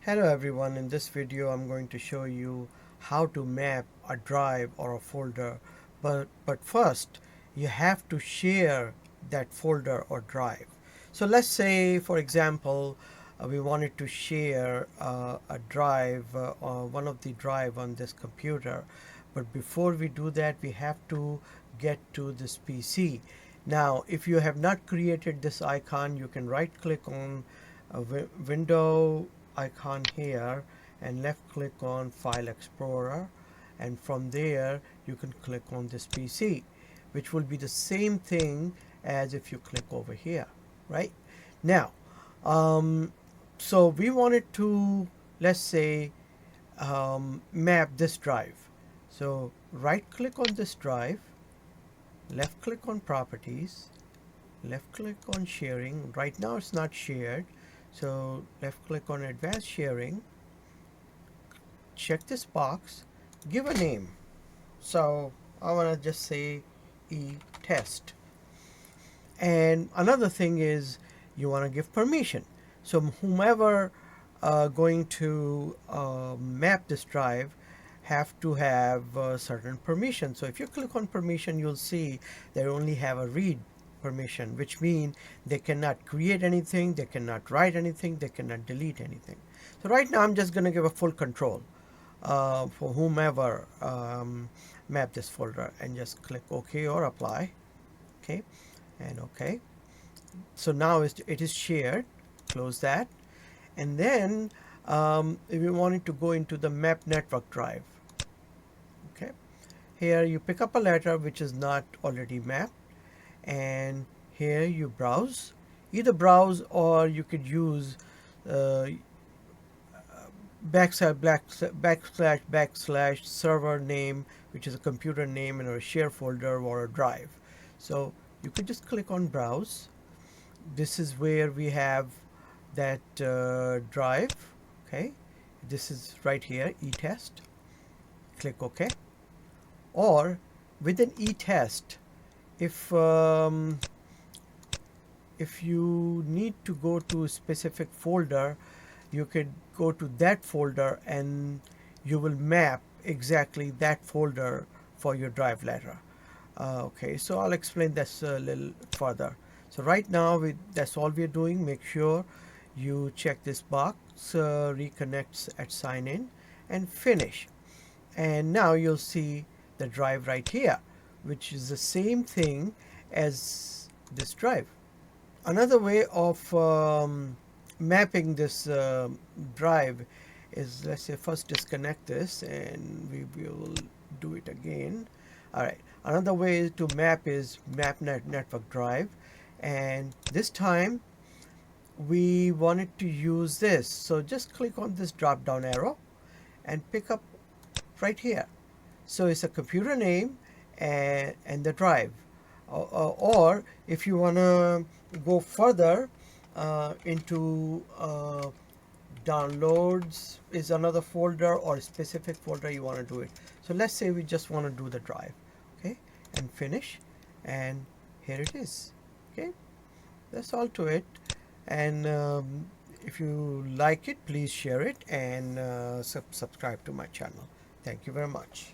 Hello everyone, in this video I'm going to show you how to map a drive or a folder, but first you have to share that folder or drive. So let's say, for example, we wanted to share a drive or one of the drive on this computer, but before we do that we have to get to this PC. Now if you have not created this icon, you can right click on a window icon here and left click on File Explorer, and from there you can click on this PC, which will be the same thing as if you click over here. Right now, so we wanted to, let's say, map this drive. So right click on this drive, left click on Properties, left click on Sharing. Right now it's not shared, so left click on Advanced Sharing, check this box, give a name. So I want to just say e-test. And another thing is you want to give permission. So whomever going to map this drive have to have certain permission. So if you click on permission, you'll see they only have a read permission, which means they cannot create anything, they cannot write anything, they cannot delete anything. So right now I'm just going to give a full control for whomever map this folder, and just click OK or apply. Okay, and OK. So now it is shared. Close that. And then if you wanted to go into the map network drive, okay, here you pick up a letter which is not already mapped, and here you browse. Either browse, or you could use backslash server name, which is a computer name, and a share folder or a drive. So you could just click on browse. This is where we have that drive. Okay, this is right here, e-test. Click OK. Or within e-test, if you need to go to a specific folder, you could go to that folder and you will map exactly that folder for your drive letter. Okay, so I'll explain this a little further. So right now that's all we're doing. Make sure you check this box, reconnects at sign in, and finish. And now you'll see the drive right here, which is the same thing as this drive. Another way of mapping this drive is, let's say, first disconnect this and we will do it again. Alright, another way to map is map network drive, and this time we wanted to use this. So just click on this drop down arrow and pick up right here. So it's a computer name and the drive. Or if you want to go further into downloads is another folder, or a specific folder you want to do it. So let's say we just want to do the drive. Okay, and finish, and here it is. Okay, that's all to it. And if you like it, please share it and subscribe to my channel. Thank you very much.